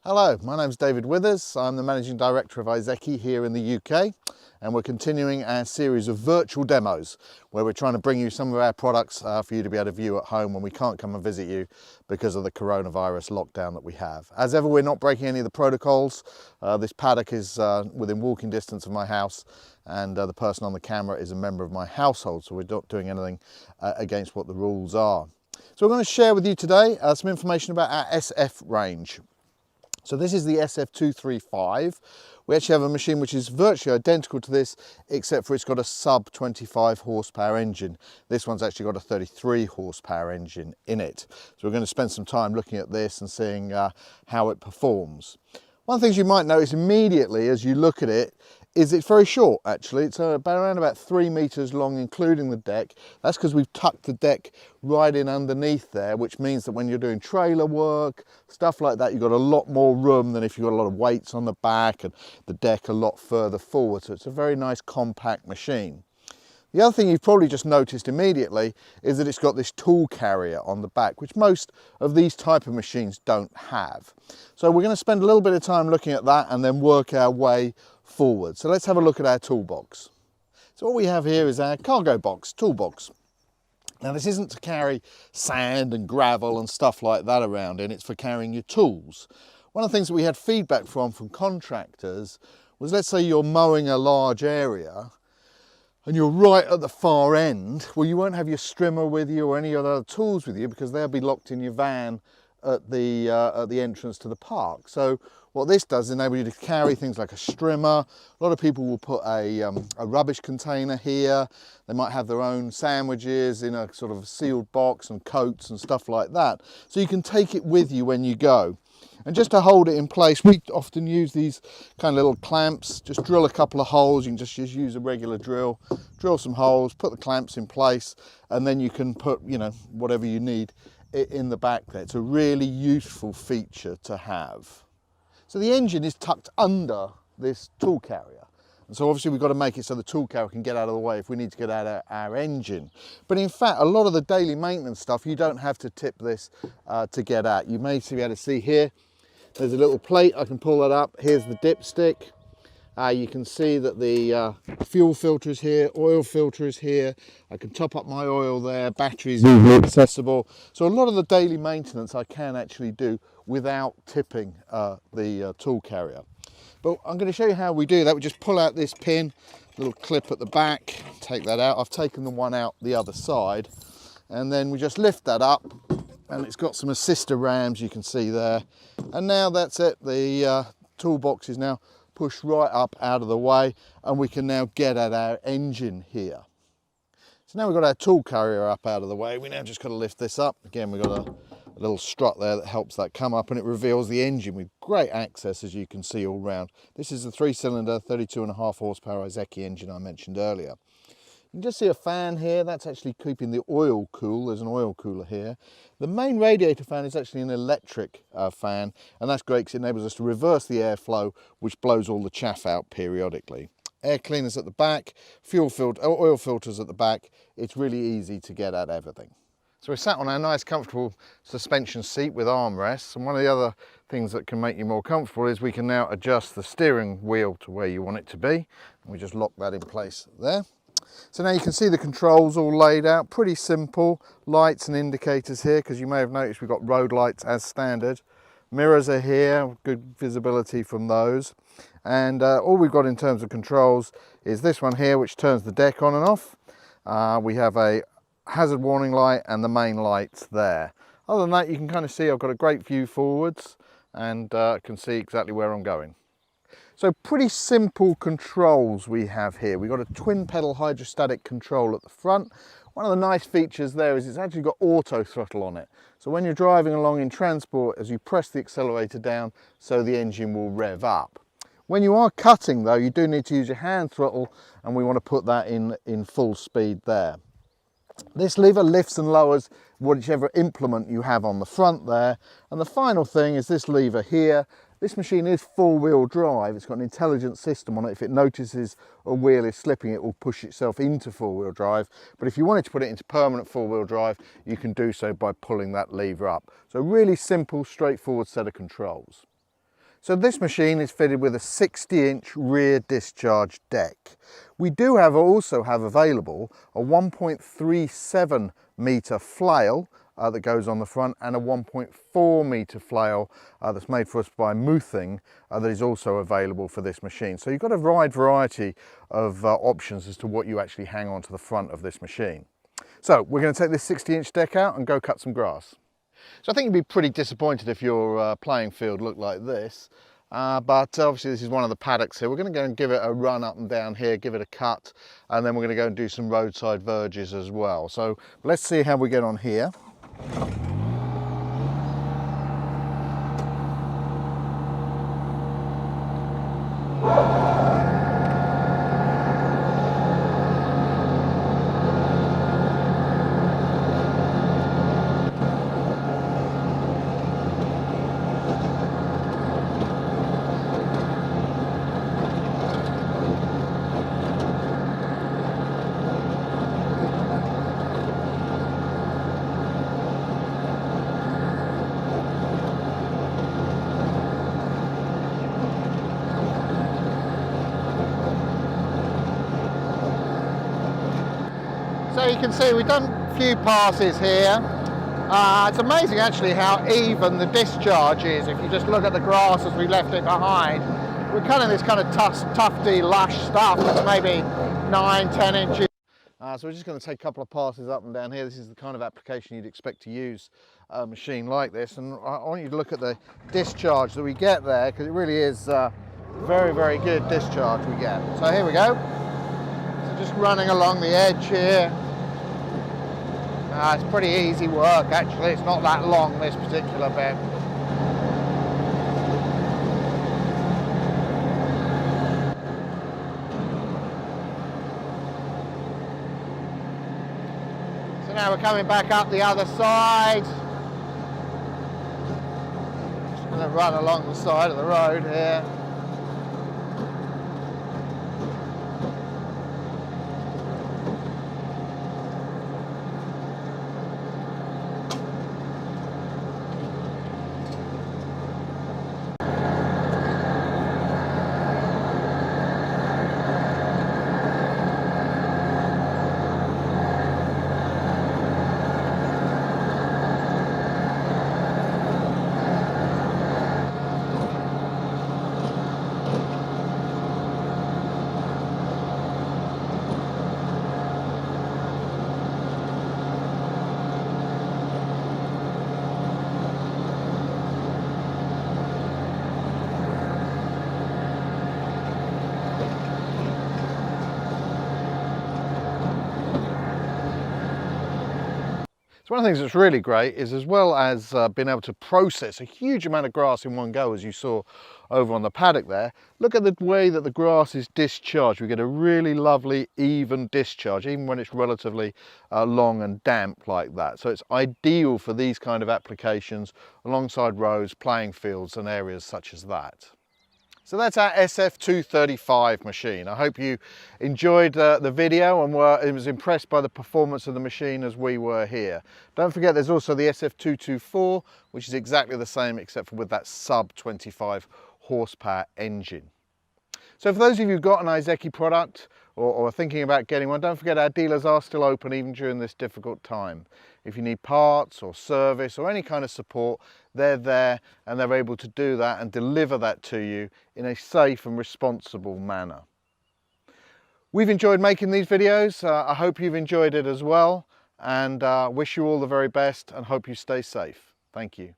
Hello, my name's David Withers. I'm the Managing Director of Iseki here in the UK, and we're continuing our series of virtual demos where we're trying to bring you some of our products for you to be able to view at home when we can't come and visit you because of the coronavirus lockdown that we have. As ever, we're not breaking any of the protocols. This paddock is within walking distance of my house, and the person on the camera is a member of my household, so we're not doing anything against what the rules are. So we're going to share with you today some information about our SF range. So this is the SF235. We actually have a machine which is virtually identical to this, except for it's got a sub 25 horsepower engine. This one's actually got a 33 horsepower engine in it. So we're going to spend some time looking at this and seeing how it performs. One of the things you might notice immediately as you look at it is it's very short actually. It's around about 3 meters long, including the deck. That's because we've tucked the deck right in underneath there, which means that when you're doing trailer work, stuff like that, you've got a lot more room than if you've got a lot of weights on the back and the deck a lot further forward. So it's a very nice compact machine. The other thing you've probably just noticed immediately is that it's got this tool carrier on the back, which most of these type of machines don't have. So we're going to spend a little bit of time looking at that and then work our way forward. So let's have a look at our toolbox. So what we have here is our cargo box, toolbox. Now this isn't to carry sand and gravel and stuff like that around in, it's for carrying your tools. One of the things that we had feedback from contractors was, let's say you're mowing a large area and you're right at the far end, well, you won't have your strimmer with you or any other tools with you because they'll be locked in your van at the entrance to the park. So what this does is enable you to carry things like a strimmer. A lot of people will put a rubbish container here. They might have their own sandwiches in a sort of sealed box and coats and stuff like that. So you can take it with you when you go. And just to hold it in place, we often use these kind of little clamps. Just drill a couple of holes. You can just use a regular drill some holes, put the clamps in place, and then you can put, you know, whatever you need in the back there. It's a really useful feature to have. So the engine is tucked under this tool carrier. And so obviously we've got to make it so the tool carrier can get out of the way if we need to get out our engine. But in fact, a lot of the daily maintenance stuff, you don't have to tip this to get out. You may be able to see here, there's a little plate. I can pull that up. Here's the dipstick. You can see that the fuel filter is here, oil filter is here. I can top up my oil there, batteries easily accessible. So a lot of the daily maintenance I can actually do without tipping the tool carrier. But I'm going to show you how we do that. We just pull out this pin, little clip at the back, take that out. I've taken the one out the other side, and then we just lift that up, and it's got some assister rams you can see there. And now that's it. The toolbox is now pushed right up out of the way, and we can now get at our engine here. So now we've got our tool carrier up out of the way. We now just got to lift this up. Again, we've got a little strut there that helps that come up, and it reveals the engine with great access, as you can see all round. This is the 3-cylinder 32.5 horsepower Iseki engine I mentioned earlier. You can just see a fan here. That's actually keeping the oil cool. There's an oil cooler here. The main radiator fan is actually an electric fan, and that's great because it enables us to reverse the airflow, which blows all the chaff out periodically. Air cleaners at the back, oil filters at the back. It's really easy to get at everything. So we're sat on our nice comfortable suspension seat with armrests, and one of the other things that can make you more comfortable is we can now adjust the steering wheel to where you want it to be. And we just lock that in place there. So now you can see the controls all laid out, pretty simple. Lights and indicators here, because you may have noticed we've got road lights as standard. Mirrors are here, good visibility from those. And all we've got in terms of controls is this one here, which turns the deck on and off. We have a hazard warning light and the main lights there. Other than that, you can kind of see I've got a great view forwards and can see exactly where I'm going. So pretty simple controls we have here. We've got a twin pedal hydrostatic control at the front. One of the nice features there is it's actually got auto throttle on it. So when you're driving along in transport, as you press the accelerator down, so the engine will rev up. When you are cutting though, you do need to use your hand throttle, and we want to put that in full speed there. This lever lifts and lowers whichever implement you have on the front there. And the final thing is this lever here. This machine is four-wheel drive. It's got an intelligent system on it. If it notices a wheel is slipping, it will push itself into four-wheel drive. But if you wanted to put it into permanent four-wheel drive, you can do so by pulling that lever up. So really simple, straightforward set of controls. So this machine is fitted with a 60-inch rear discharge deck. We do also have available a 1.37 metre flail that goes on the front, and a 1.4 metre flail that's made for us by Mowing that is also available for this machine. So you've got a wide variety of options as to what you actually hang on to the front of this machine. So we're going to take this 60-inch deck out and go cut some grass. So I think you'd be pretty disappointed if your playing field looked like this, but obviously this is one of the paddocks here. We're going to go and give it a run up and down here, give it a cut, and then we're going to go and do some roadside verges as well. So let's see how we get on here. So you can see we've done a few passes here. It's amazing actually how even the discharge is. If you just look at the grass as we left it behind, we're cutting this kind of tufty, lush stuff that's maybe 9-10 inches. So we're just going to take a couple of passes up and down here. This is the kind of application you'd expect to use a machine like this. And I want you to look at the discharge that we get there, because it really is very, very good discharge we get. So here we go. So just running along the edge here. It's pretty easy work actually, it's not that long this particular bit. So now we're coming back up the other side. Just going to run along the side of the road here. So one of the things that's really great is, as well as being able to process a huge amount of grass in one go, as you saw over on the paddock there, look at the way that the grass is discharged. We get a really lovely even discharge, even when it's relatively long and damp like that. So it's ideal for these kind of applications alongside roads, playing fields and areas such as that. So that's our SF235 machine. I hope you enjoyed the video and was impressed by the performance of the machine as we were here. Don't forget there's also the SF224, which is exactly the same except for with that sub 25 horsepower engine. So for those of you who've got an Iseki product or are thinking about getting one, don't forget our dealers are still open even during this difficult time. If you need parts or service or any kind of support, they're there and they're able to do that and deliver that to you in a safe and responsible manner. We've enjoyed making these videos. I hope you've enjoyed it as well, and wish you all the very best and hope you stay safe. Thank you.